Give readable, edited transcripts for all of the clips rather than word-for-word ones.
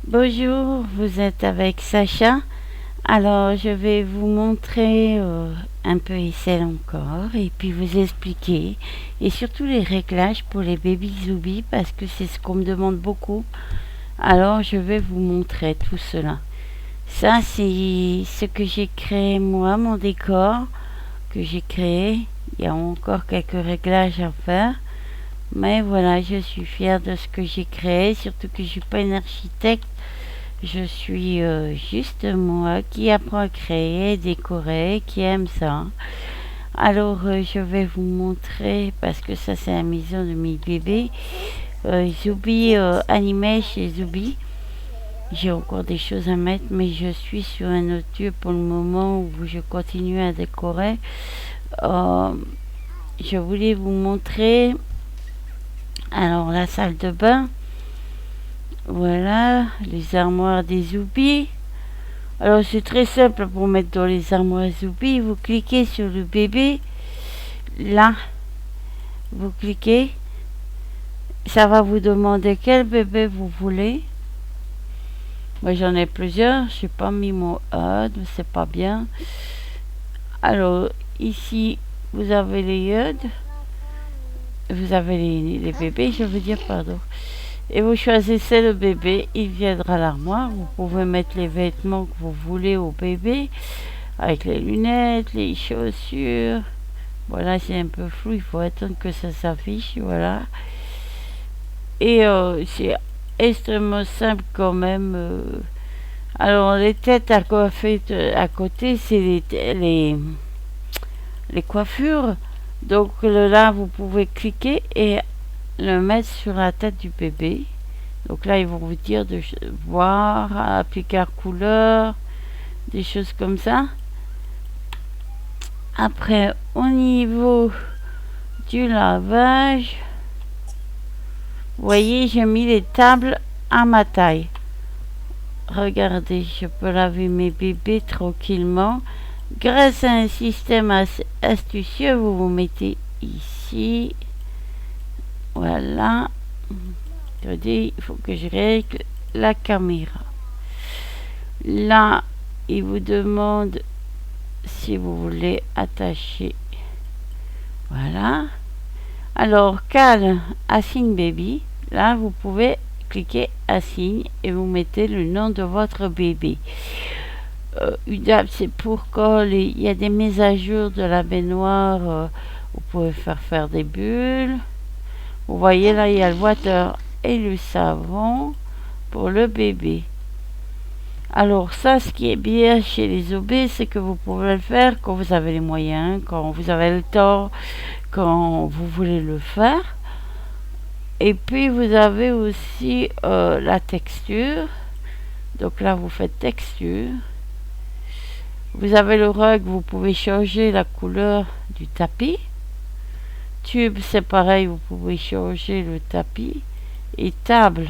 Bonjour, vous êtes avec Sacha. Alors, je vais vous montrer un peu Excel encore et puis vous expliquer et surtout les réglages pour les baby Zubi parce que c'est ce qu'on me demande beaucoup. Alors, je vais vous montrer tout cela. Ça, c'est ce que j'ai créé moi, mon décor que j'ai créé. Il y a encore quelques réglages à faire. Mais voilà, je suis fière de ce que j'ai créé, surtout que je suis pas une architecte. Je suis juste moi qui apprend à créer, décorer, qui aime ça. Alors je vais vous montrer, parce que ça c'est la maison de mes bébés, Zubi animé chez Zubi. J'ai encore des choses à mettre, mais je suis sur un autre lieu pour le moment où je continue à décorer. Euh, je voulais vous montrer, alors la salle de bain, voilà, les armoires des Zubi. Alors c'est très simple pour mettre dans les armoires Zubi. Vous cliquez sur le bébé. Là, vous cliquez. Ça va vous demander quel bébé vous voulez. Moi j'en ai plusieurs. J'ai pas mis mon HUD, mais c'est pas bien. Alors ici, vous avez les HUD. Vous avez les bébés, je veux dire, pardon. Et vous choisissez le bébé. Il viendra à l'armoire. Vous pouvez mettre les vêtements que vous voulez au bébé. Avec les lunettes, les chaussures. Voilà, c'est un peu flou, il faut attendre que ça s'affiche, voilà. Et c'est extrêmement simple quand même. Alors, les têtes à coiffer à côté, c'est les coiffures. Donc là, vous pouvez cliquer et le mettre sur la tête du bébé. Donc là, ils vont vous dire de voir, appliquer la couleur, des choses comme ça. Après, au niveau du lavage, vous voyez, j'ai mis les tables à ma taille. Regardez, je peux laver mes bébés tranquillement. Grâce à un système astucieux, vous vous mettez ici. Voilà. Je dis, il faut que je règle la caméra. Là, il vous demande si vous voulez attacher. Voilà. Alors, Cal Assign Baby, là, vous pouvez cliquer Assign et vous mettez le nom de votre bébé. UDAP, c'est pour quand il y a des mises à jour de la baignoire, vous pouvez faire des bulles. Vous voyez là, il y a le water et le savon pour le bébé. Alors ça, ce qui est bien chez les OB, c'est que vous pouvez le faire quand vous avez les moyens, quand vous avez le temps, quand vous voulez le faire. Et puis vous avez aussi la texture. Donc là, vous faites texture. Vous avez le rug, vous pouvez changer la couleur du tapis. Tube, c'est pareil, vous pouvez changer le tapis. Et table,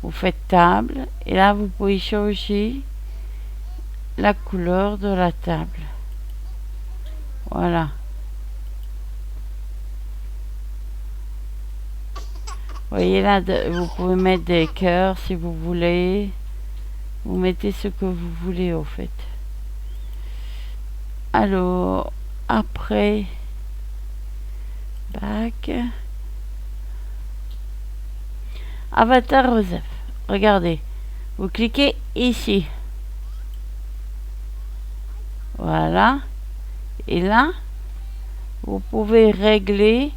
vous faites table. Et là, vous pouvez changer la couleur de la table. Voilà. Vous voyez là, vous pouvez mettre des cœurs si vous voulez. Vous mettez ce que vous voulez au fait. Alors, après, back. Avatar Joseph. Regardez. Vous cliquez ici. Voilà. Et là, vous pouvez régler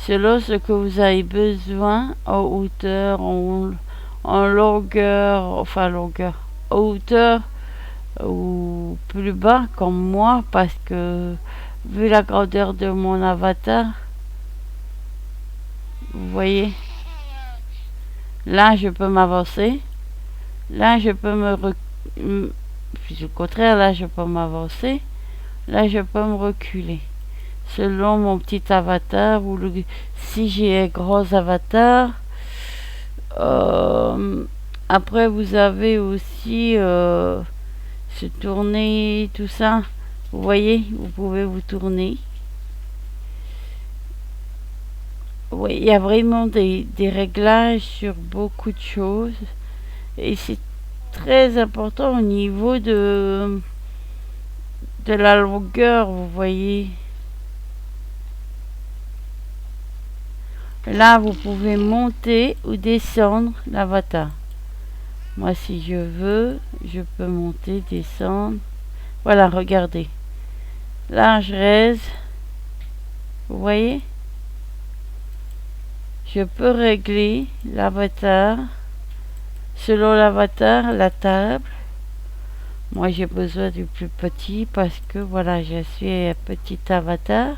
selon ce que vous avez besoin en hauteur, en longueur, enfin longueur, en hauteur ou plus bas comme moi parce que vu la grandeur de mon avatar, vous voyez, là je peux m'avancer, là je peux puis au contraire là je peux m'avancer, là je peux me reculer selon mon petit avatar ou si j'ai un gros avatar. Après vous avez aussi se tourner, tout ça. Vous voyez, vous pouvez vous tourner. Oui, il y a vraiment des réglages sur beaucoup de choses. Et c'est très important au niveau de la longueur, vous voyez. Là, vous pouvez monter ou descendre l'avatar. Moi, si je veux, je peux monter, descendre. Voilà, regardez. Là, je reste. Vous voyez? Je peux régler l'avatar. Selon l'avatar, la table. Moi, j'ai besoin du plus petit parce que, voilà, je suis un petit avatar.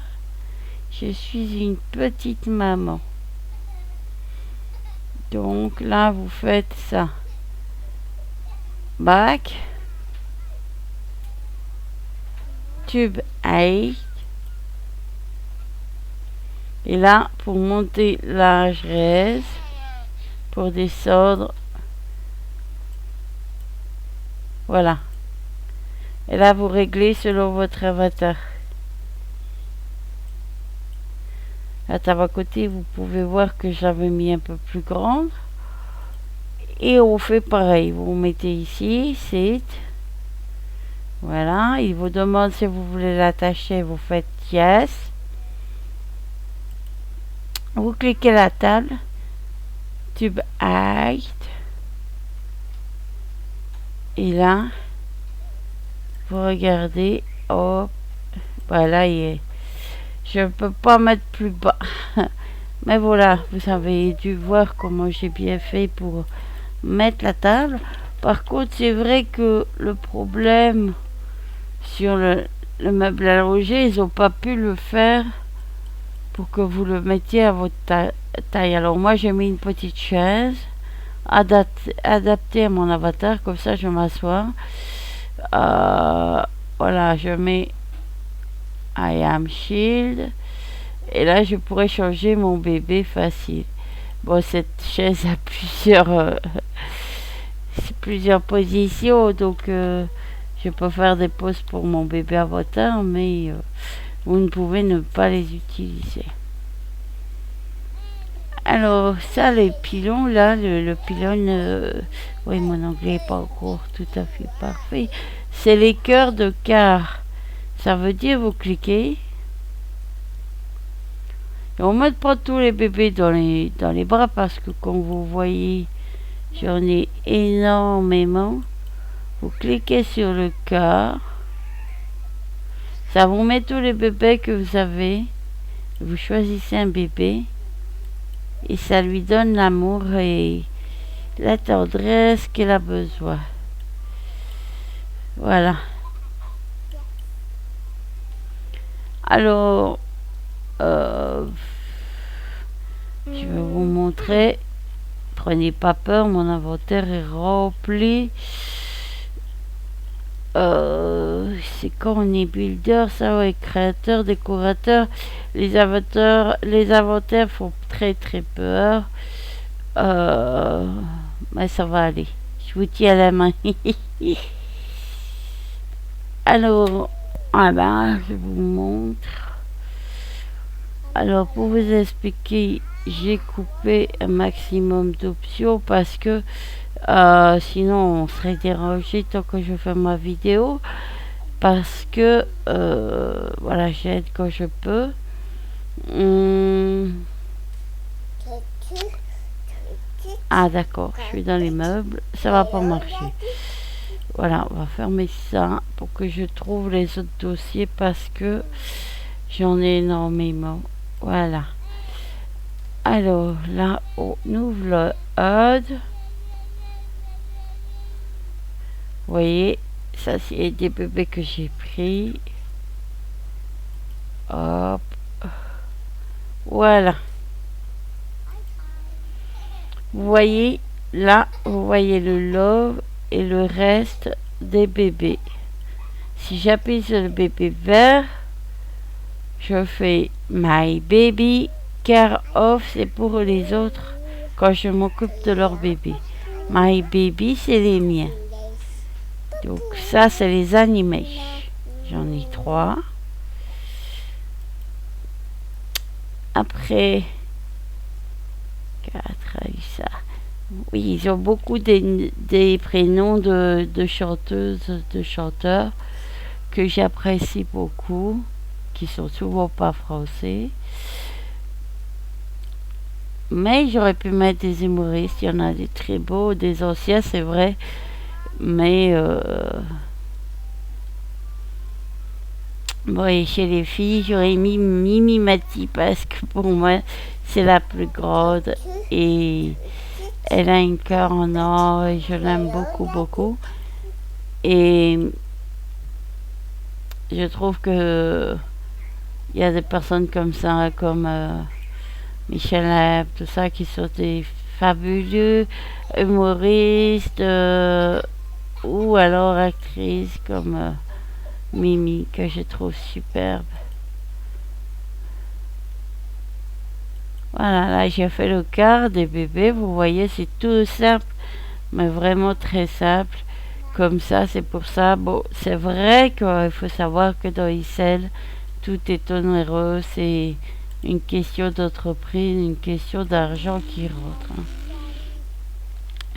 Je suis une petite maman. Donc, là, vous faites ça. Back. Tube 8. Et là, pour monter, là, je reste. Pour descendre, voilà. Et là, vous réglez selon votre avatar. À à côté, vous pouvez voir que j'avais mis un peu plus grande. Et on fait pareil. Vous mettez ici, sit. Voilà. Il vous demande si vous voulez l'attacher. Vous faites yes. Vous cliquez la table. Tube height. Et là, vous regardez. Hop. Voilà, il est. Je ne peux pas mettre plus bas. Mais voilà, vous avez dû voir comment j'ai bien fait pour mettre la table. Par contre, c'est vrai que le problème sur le meuble à loger, ils n'ont pas pu le faire pour que vous le mettiez à votre taille. Alors moi, j'ai mis une petite chaise adaptée à mon avatar. Comme ça, je m'assois. Voilà, je mets I am shield. Et là, je pourrais changer mon bébé facile. Bon, cette chaise a plusieurs positions, donc je peux faire des poses pour mon bébé avatar, mais vous ne pouvez ne pas les utiliser. Alors, ça, les pylônes, là, le pylône, oui, mon anglais n'est pas encore tout à fait parfait. C'est les cœurs de quart. Ça veut dire, vous cliquez. Et on met pas tous les bébés dans les bras parce que, comme vous voyez, j'en ai énormément. Vous cliquez sur le cœur. Ça vous met tous les bébés que vous avez. Vous choisissez un bébé. Et ça lui donne l'amour et la tendresse qu'il a besoin. Voilà. Alors, je vais vous montrer. Prenez pas peur, mon inventaire est rempli. C'est quand on est builder, ça, ouais, créateur, décorateur. Les inventaires font très très peur. Mais ça va aller. Je vous tiens la main. Alors, je vous montre. Alors, pour vous expliquer, j'ai coupé un maximum d'options parce que sinon on serait dérangé tant que je fais ma vidéo. Parce que, voilà, j'aide quand je peux. Ah d'accord, je suis dans les meubles, ça va pas marcher. Voilà, on va fermer ça pour que je trouve les autres dossiers parce que j'en ai énormément. Voilà. Alors là, on ouvre le HUD. Vous voyez, ça c'est des bébés que j'ai pris. Hop. Voilà. Vous voyez, là, vous voyez le love et le reste des bébés. Si j'appuie sur le bébé vert, je fais My Baby Care Off, c'est pour les autres quand je m'occupe de leur bébé. My Baby, c'est les miens. Donc ça, c'est les animés. J'en ai 3. Après, 4, ça. Oui, ils ont beaucoup des prénoms de chanteuses, de chanteurs que j'apprécie beaucoup, qui sont souvent pas français. Mais j'aurais pu mettre des humoristes, il y en a des très beaux, des anciens, c'est vrai. Mais bon, et chez les filles, j'aurais mis Mimi Mati parce que pour moi, c'est la plus grande et elle a un cœur en or et je l'aime beaucoup, beaucoup. Et je trouve que il y a des personnes comme ça, comme Michel Leb, tout ça, qui sont des fabuleux humoristes ou alors actrices comme Mimi, que je trouve superbe. Voilà, là j'ai fait le quart des bébés. Vous voyez, c'est tout simple, mais vraiment très simple. Comme ça, c'est pour ça. Bon, c'est vrai qu'il faut savoir que dans Issel, tout est onéreux. C'est une question d'entreprise, une question d'argent qui rentre, hein.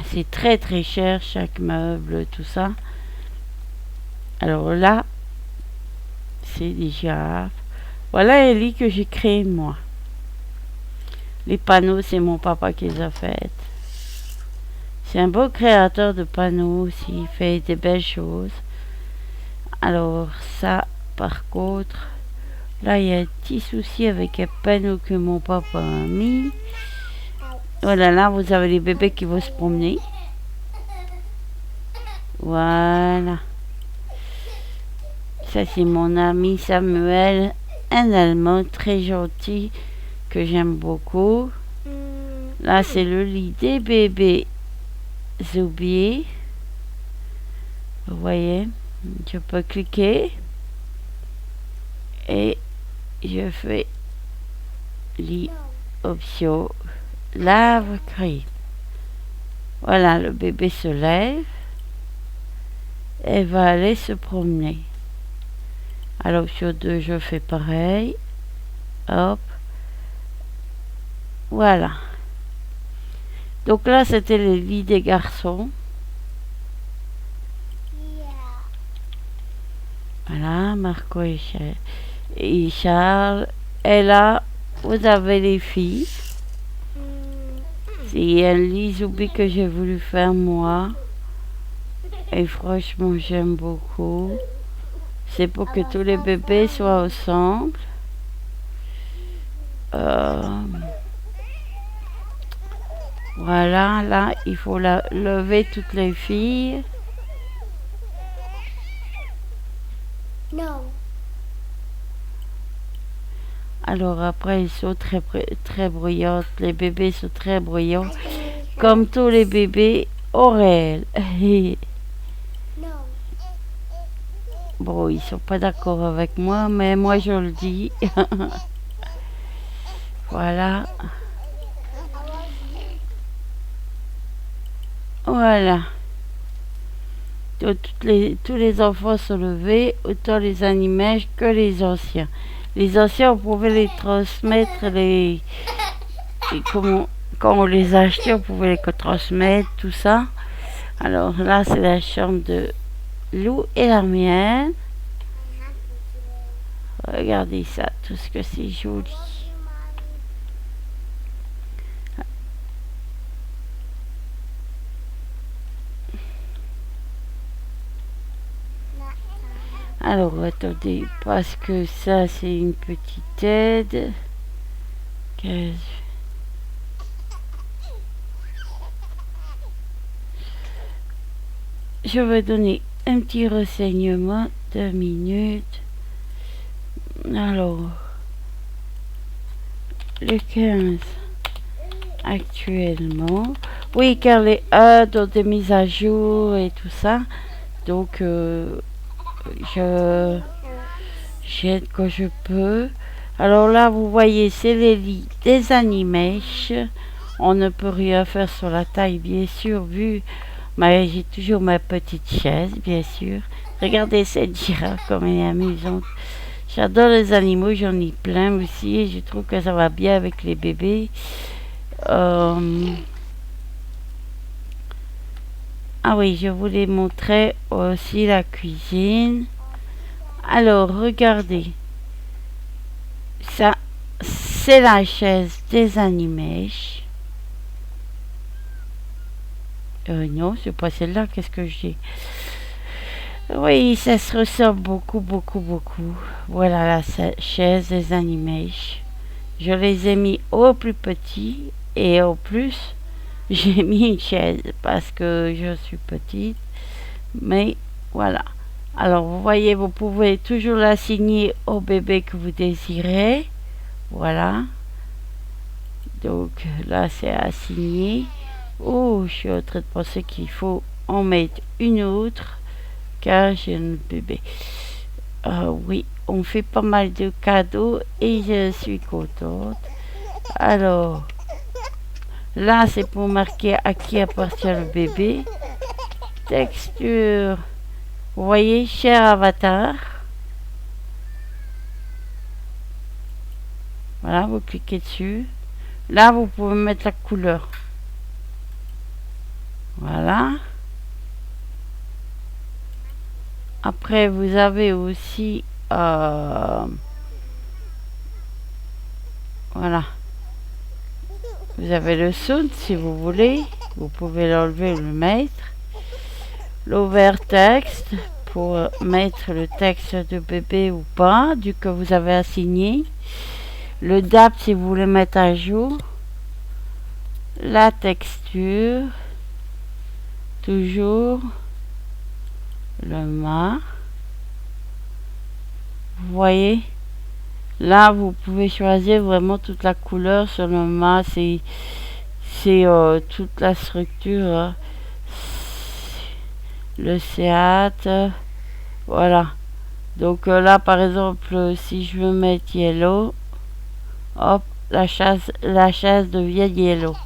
C'est très très cher chaque meuble, tout ça. Alors là, c'est des girafes. Voilà les lits que j'ai créés moi. Les panneaux, c'est mon papa qui les a faits. C'est un beau créateur de panneaux aussi, il fait des belles choses. Alors ça, par contre, là il y a un petit souci avec un panneau que mon papa a mis. Voilà, là vous avez les bébés qui vont se promener. Voilà. Ça c'est mon ami Samuel, un Allemand très gentil que j'aime beaucoup. Là c'est le lit des bébés Zoubier. Vous voyez, je peux cliquer et je fais lit option lave crème. Voilà, le bébé se lève et va aller se promener. À l'option 2, je fais pareil. Hop. Voilà. Donc là, c'était le lit des garçons. Voilà, Marco et Charles. Et là, vous avez les filles. C'est un lit Zoubi que j'ai voulu faire moi. Et franchement, j'aime beaucoup. C'est pour que tous les bébés soient ensemble. Voilà, là, il faut lever toutes les filles. Non. Alors après, ils sont très, très bruyants. Les bébés sont très bruyants. Comme tous les bébés au réel. Bon, ils sont pas d'accord avec moi, mais moi je le dis. Voilà. Voilà. Tous les enfants sont levés, autant les animés que les anciens. Les anciens, on pouvait les transmettre, quand on les achetait, on pouvait les transmettre, tout ça. Alors là, c'est la chambre de Lou et la mienne. Regardez ça, tout ce que c'est joli. Alors, attendez, parce que ça, c'est une petite aide. Je vais donner un petit renseignement, 2 minutes. Alors, le 15 actuellement. Oui, car les A ont des mises à jour et tout ça. Donc, j'aide quand je peux. Alors là, vous voyez, c'est les lits des animèches. On ne peut rien faire sur la taille, bien sûr, vu. Mais j'ai toujours ma petite chaise, bien sûr. Regardez cette girafe, comme elle est amusante. J'adore les animaux, j'en ai plein aussi. Et je trouve que ça va bien avec les bébés. Ah oui, je voulais montrer aussi la cuisine. Alors, regardez. Ça, c'est la chaise des Animèches. Non, c'est pas celle-là. Qu'est-ce que j'ai? Oui, ça se ressemble beaucoup, beaucoup, beaucoup. Voilà la chaise des Animèches. Je les ai mis au plus petit et au plus, j'ai mis une chaise parce que je suis petite. Mais voilà. Alors, vous voyez, vous pouvez toujours l'assigner au bébé que vous désirez. Voilà. Donc là, c'est assigné. Oh, je suis en train de penser qu'il faut en mettre une autre car j'ai un bébé. Oui, on fait pas mal de cadeaux et je suis contente. Alors, là, c'est pour marquer à qui appartient le bébé. Texture. Vous voyez, cher avatar. Voilà, vous cliquez dessus. Là, vous pouvez mettre la couleur. Voilà. Après, vous avez aussi... voilà. Vous avez le sound si vous voulez. Vous pouvez l'enlever ou le mettre. L'overtext pour mettre le texte de bébé ou pas, du que vous avez assigné. Le DAP si vous voulez mettre à jour. La texture. Toujours. Le mât. Vous voyez? Là, vous pouvez choisir vraiment toute la couleur sur le mât. C'est toute la structure. Hein. Le Seat. Voilà. Donc là, par exemple, si je veux mettre yellow, hop, la chaise devient yellow.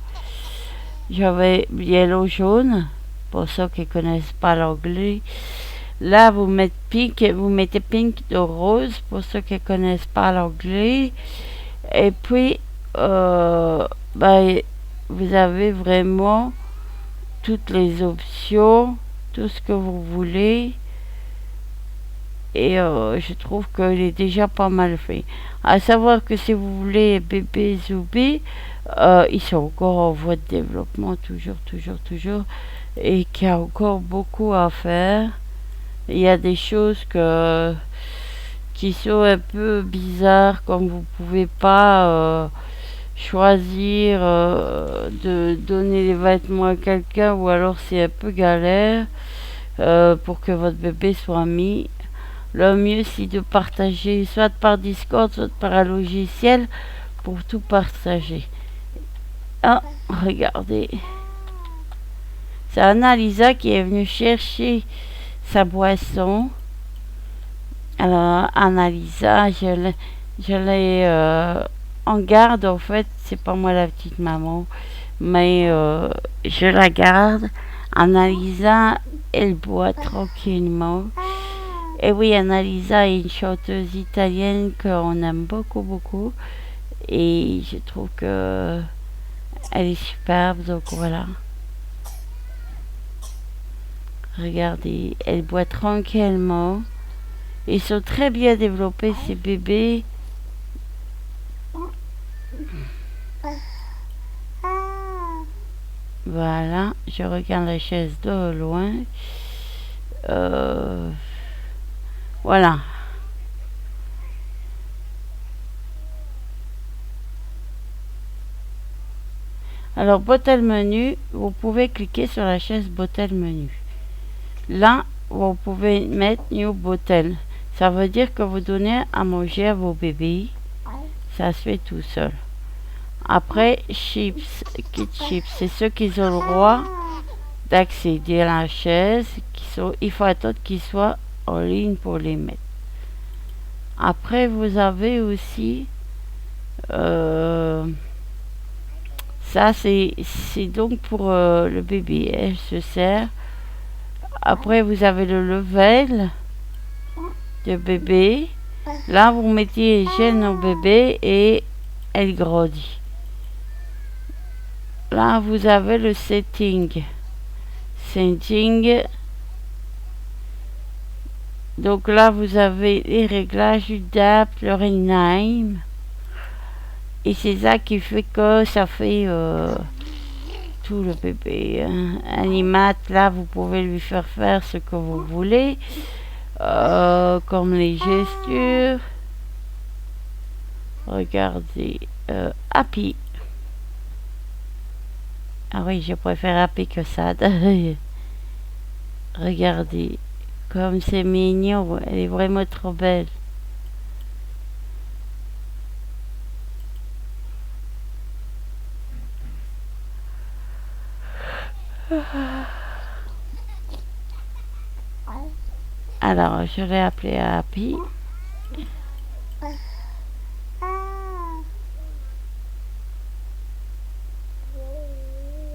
J'avais yellow jaune, pour ceux qui ne connaissent pas l'anglais. Là, vous mettez pink de rose, pour ceux qui ne connaissent pas l'anglais. Et puis, vous avez vraiment toutes les options, tout ce que vous voulez. Et je trouve qu'il est déjà pas mal fait. À savoir que si vous voulez bébé Zoubi, ils sont encore en voie de développement, toujours. Et qu'il y a encore beaucoup à faire. Il y a des choses qui sont un peu bizarres, comme vous pouvez pas choisir de donner les vêtements à quelqu'un, ou alors c'est un peu galère pour que votre bébé soit mis. Le mieux, c'est de partager, soit par Discord, soit par un logiciel, pour tout partager. Ah, regardez. C'est Annalisa qui est venue chercher sa boisson. Alors, Annalisa, je l'ai en garde, en fait. C'est pas moi la petite maman, mais je la garde. Annalisa, elle boit tranquillement. Et oui, Annalisa est une chanteuse italienne qu'on aime beaucoup. Et je trouve que elle est superbe, donc voilà. Regardez, elle boit tranquillement. Ils sont très bien développés, ces bébés. Voilà, je regarde la chaise de loin. Voilà. Alors, bottle menu, vous pouvez cliquer sur la chaise bottle menu. Là, vous pouvez mettre New Bottle. Ça veut dire que vous donnez à manger à vos bébés. Ça se fait tout seul. Après, Chips, Kid Chips, c'est ceux qui ont le droit d'accéder à la chaise. Il faut attendre qu'ils soient en ligne pour les mettre. Après, vous avez aussi... ça, c'est donc pour le bébé. Elle se sert. Après, vous avez le level de bébé. Là, vous mettez les gènes au bébé et elle grandit. Là, vous avez le setting. Setting. Donc là, vous avez les réglages du DAP, le rename. Et c'est ça qui fait que ça fait tout le bébé. Animat, là, vous pouvez lui faire ce que vous voulez. Comme les gestures. Regardez. Happy. Ah oui, je préfère Happy que ça. Regardez. Comme c'est mignon. Elle est vraiment trop belle. Alors, je l'ai appelé Happy.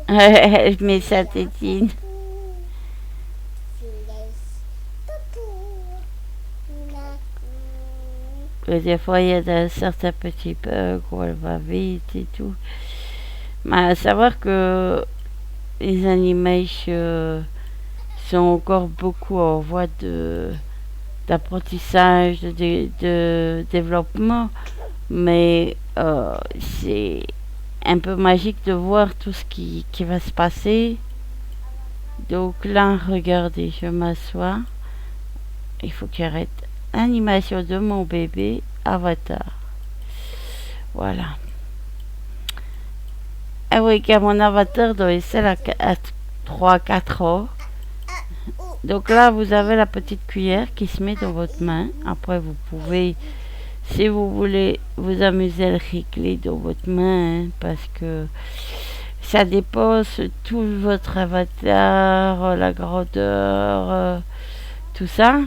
Elle met sa tétine. Des fois, il y a certains petits bugs où elle va vite et tout. Mais à savoir que les animations sont encore beaucoup en voie d'apprentissage, de développement. Mais c'est un peu magique de voir tout ce qui va se passer. Donc là, regardez, je m'assois. Il faut qu'il arrête l'animation de mon bébé Avatar. Voilà. Ah oui, car mon avatar doit essayer à 3-4 ans. Donc là, vous avez la petite cuillère qui se met dans votre main. Après, vous pouvez, si vous voulez, vous amuser à le régler dans votre main, parce que ça dépose tout votre avatar, la grandeur, tout ça.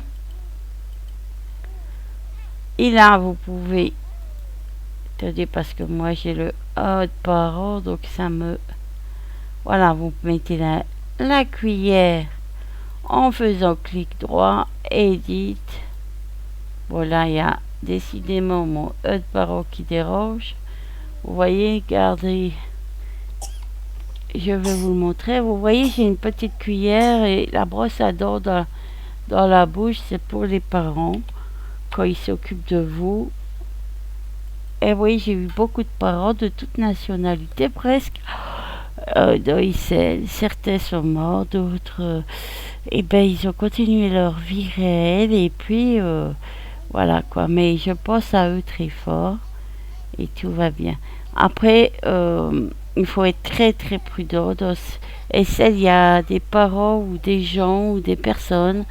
Et là, vous pouvez, attendez, parce que moi j'ai le haut parent, donc ça me... Voilà, vous mettez la cuillère en faisant clic droit, edit. Voilà, il y a décidément mon haut de parent qui dérange. Vous voyez, regardez, je vais vous le montrer. Vous voyez, j'ai une petite cuillère et la brosse à dents dans la bouche, c'est pour les parents quand ils s'occupent de vous. Et oui, j'ai eu beaucoup de parents de toute nationalité presque. Certains sont morts, d'autres, ils ont continué leur vie réelle et puis voilà quoi. Mais je pense à eux très fort et tout va bien. Après, il faut être très très prudent. Il y a des parents ou des gens ou des personnes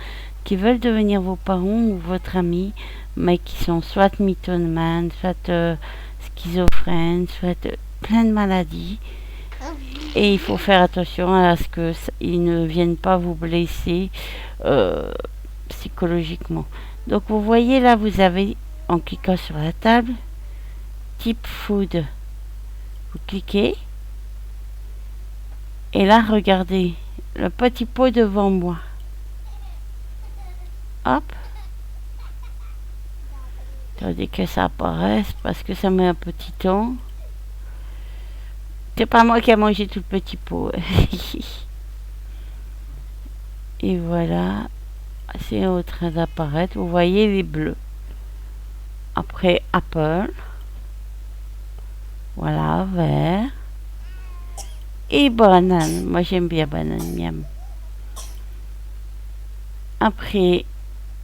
qui veulent devenir vos parents ou votre ami, mais qui sont soit mythomanes, soit schizophrènes, soit plein de maladies. Et il faut faire attention à ce qu'ils ne viennent pas vous blesser psychologiquement. Donc vous voyez là, vous avez, en cliquant sur la table, type food. Vous cliquez. Et là, regardez, le petit pot devant moi. Hop. Attendez que ça apparaisse parce que ça met un petit temps. C'est pas moi qui a mangé tout le petit pot. Et voilà, c'est en train d'apparaître. Vous voyez les bleus. Après Apple. Voilà, vert. Et banane. Moi j'aime bien banane, miam. Après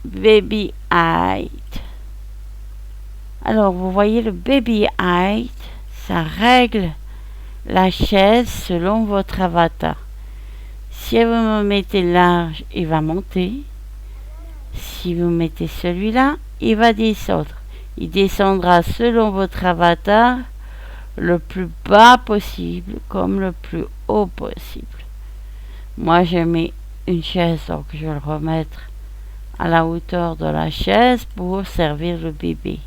Baby Height. Alors vous voyez le Baby Height, ça règle la chaise selon votre avatar. Si vous me mettez large, il va monter. Si vous mettez celui-là, il va descendre. Il descendra selon votre avatar le plus bas possible comme le plus haut possible. Moi, je mets une chaise, donc je vais le remettre à la hauteur de la chaise pour servir le bébé.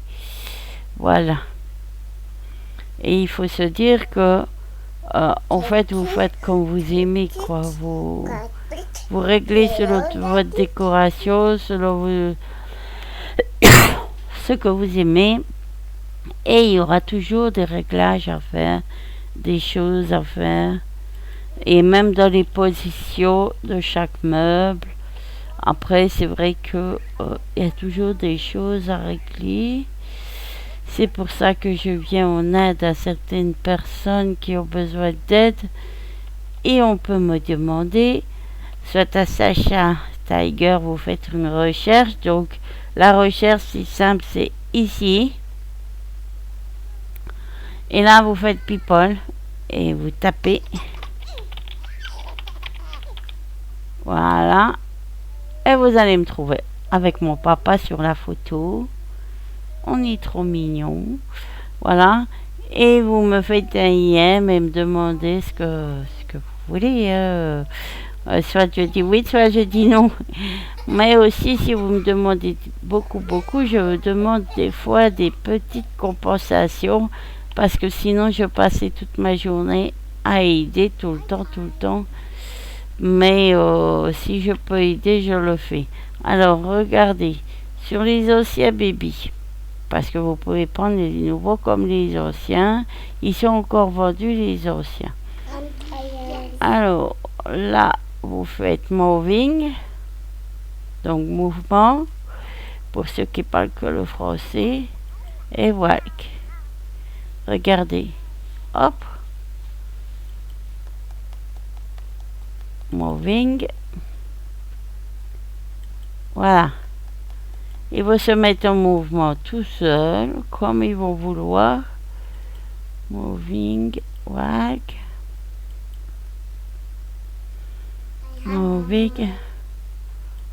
Voilà. Et il faut se dire que en fait, vous faites comme vous aimez, quoi. Vous réglez selon votre décoration, selon ce que vous aimez. Et il y aura toujours des réglages à faire, des choses à faire. et même dans les positions de chaque meuble. Après, c'est vrai que il y a toujours des choses à régler. C'est pour ça que je viens en aide à certaines personnes qui ont besoin d'aide et on peut me demander, soit à Sacha Tiger, vous faites une recherche. Donc la recherche, c'est simple, c'est ici. Et là, vous faites people et vous tapez. Voilà. Et vous allez me trouver avec mon papa sur la photo. On est trop mignon. Voilà. Et vous me faites un IM et me demandez ce que vous voulez. Soit je dis oui, soit je dis non. Mais aussi, si vous me demandez beaucoup, je vous demande des fois des petites compensations. Parce que sinon, je passais toute ma journée à aider tout le temps. Mais si je peux aider, je le fais. Alors, regardez, sur les anciens bébés, parce que vous pouvez prendre les nouveaux comme les anciens, ils sont encore vendus les anciens. Alors, là, vous faites moving, donc mouvement, pour ceux qui parlent que le français, et walk. Regardez, hop, moving, voilà. Ils vont se mettre en mouvement tout seuls, comme ils vont vouloir. Moving, walk, moving,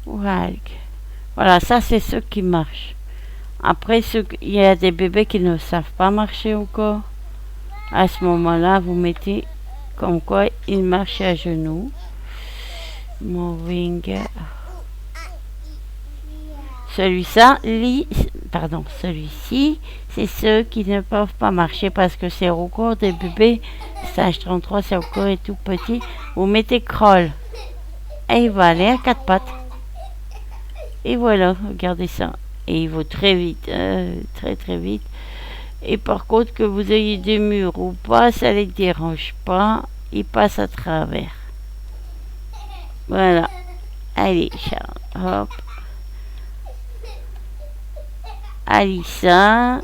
walk. Voilà, ça c'est ce qui marche. Après, il y a des bébés qui ne savent pas marcher encore. À ce moment-là, vous mettez comme quoi ils marchent à genoux. Moving. Celui-ci, c'est ceux qui ne peuvent pas marcher parce que c'est encore des bébés. Stage 33, c'est encore tout petit. Vous mettez crawl. Et il va aller à quatre pattes. Et voilà, regardez ça. Et il va très vite, très vite. Et par contre, que vous ayez des murs ou pas, ça ne les dérange pas. Ils passent à travers. Voilà. Allez, Charles. Hop. Alissa.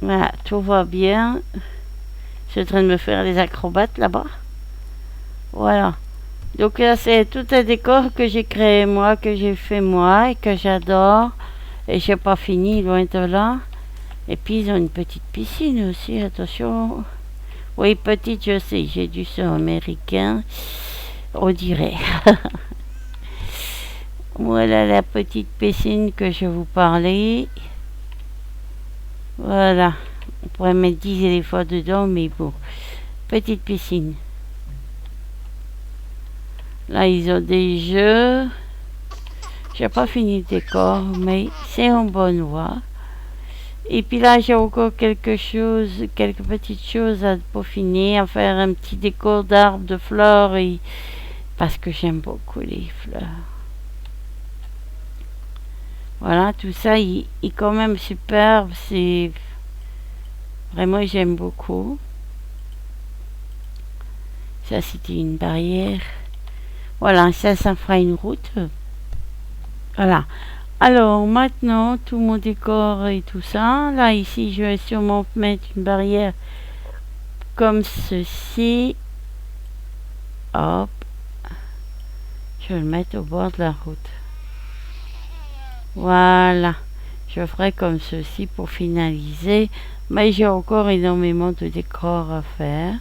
Voilà, tout va bien. Je suis en train de me faire les acrobates là-bas. Voilà. Donc là, c'est tout un décor que j'ai créé moi, que j'ai fait moi et que j'adore. Et j'ai pas fini, loin de là. Et puis, ils ont une petite piscine aussi, attention. Oui, petite, je sais, j'ai du son américain, on dirait. Voilà la petite piscine que je vous parlais. Voilà. On pourrait mettre 10 éléphants dedans, mais bon. Petite piscine. Là, ils ont des jeux. J'ai pas fini le décor, mais c'est en bonne voie. Et puis là, j'ai encore quelques petites choses à peaufiner, à faire un petit décor d'arbres, de fleurs, parce que j'aime beaucoup les fleurs. Voilà, tout ça, il est quand même superbe, c'est... Vraiment, j'aime beaucoup. Ça, c'était une barrière. Voilà, ça fera une route. Voilà. Alors, maintenant, tout mon décor et tout ça. Là, ici, je vais sûrement mettre une barrière comme ceci. Hop. Je vais le mettre au bord de la route. Voilà. Je ferai comme ceci pour finaliser. Mais j'ai encore énormément de décors à faire.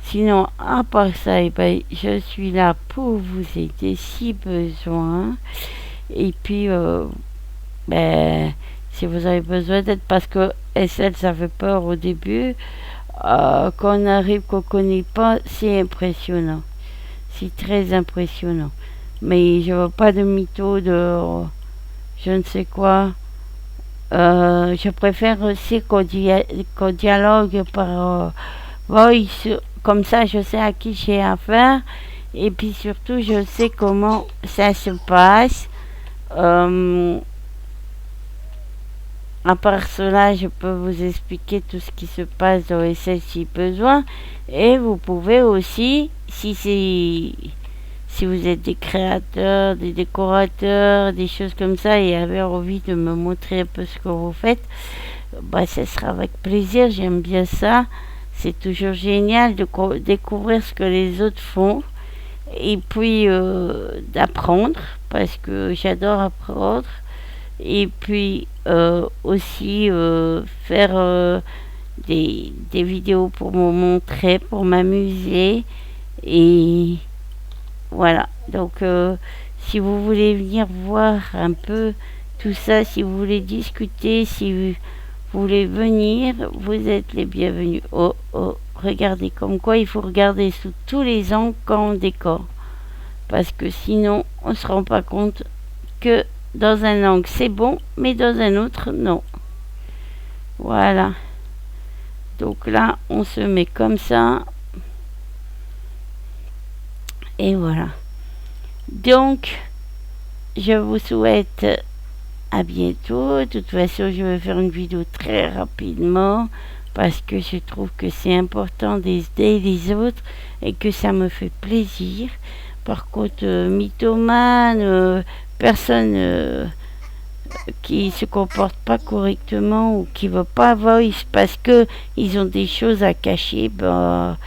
Sinon, à part ça, eh ben, je suis là pour vous aider si besoin. Et puis, si vous avez besoin d'aide, parce que SL, ça fait peur au début. Quand on arrive, qu'on ne connaît pas, c'est impressionnant. C'est très impressionnant. Mais je veux pas de mytho, de je ne sais quoi. Je préfère aussi qu'on dialogue par voice. Comme ça, je sais à qui j'ai affaire Et puis surtout, je sais comment ça se passe. Euh, à part cela, je peux vous expliquer tout ce qui se passe dans SL si besoin. Et vous pouvez aussi, si vous êtes des créateurs, des décorateurs, des choses comme ça, et avez envie de me montrer un peu ce que vous faites, bah, ce sera avec plaisir. J'aime bien ça. C'est toujours génial de découvrir ce que les autres font et puis d'apprendre parce que j'adore apprendre et puis aussi faire des vidéos pour me montrer, pour m'amuser et voilà. Donc si vous voulez venir voir un peu tout ça, si vous voulez discuter, si vous voulez venir, vous êtes les bienvenus. Oh oh, regardez, comme quoi il faut regarder sous tous les angles quand on décore. Parce que sinon, on ne se rend pas compte que dans un angle c'est bon, mais dans un autre non. Voilà. Donc là, on se met comme ça. Et voilà. Donc, je vous souhaite à bientôt. De toute façon, je vais faire une vidéo très rapidement parce que je trouve que c'est important d'aider les autres et que ça me fait plaisir. Par contre, mythomane, personne qui se comporte pas correctement ou qui veut pas voice parce que ils ont des choses à cacher, bah,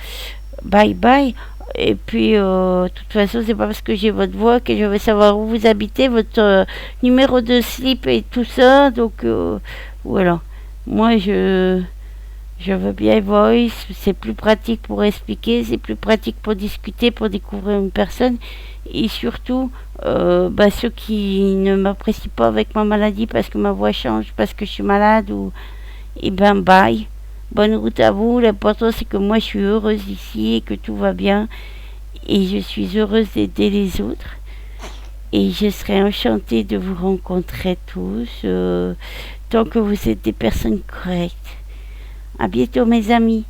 bye bye. Et puis, de toute façon, c'est pas parce que j'ai votre voix que je vais savoir où vous habitez, votre numéro de slip et tout ça. Donc, voilà. Moi, je veux bien voice. C'est plus pratique pour expliquer, c'est plus pratique pour discuter, pour découvrir une personne. Et surtout, bah, ceux qui ne m'apprécient pas avec ma maladie parce que ma voix change, parce que je suis malade, ou, et ben, bye. Bonne route à vous. L'important, c'est que moi, je suis heureuse ici et que tout va bien. Et je suis heureuse d'aider les autres. Et je serai enchantée de vous rencontrer tous, tant que vous êtes des personnes correctes. À bientôt, mes amis.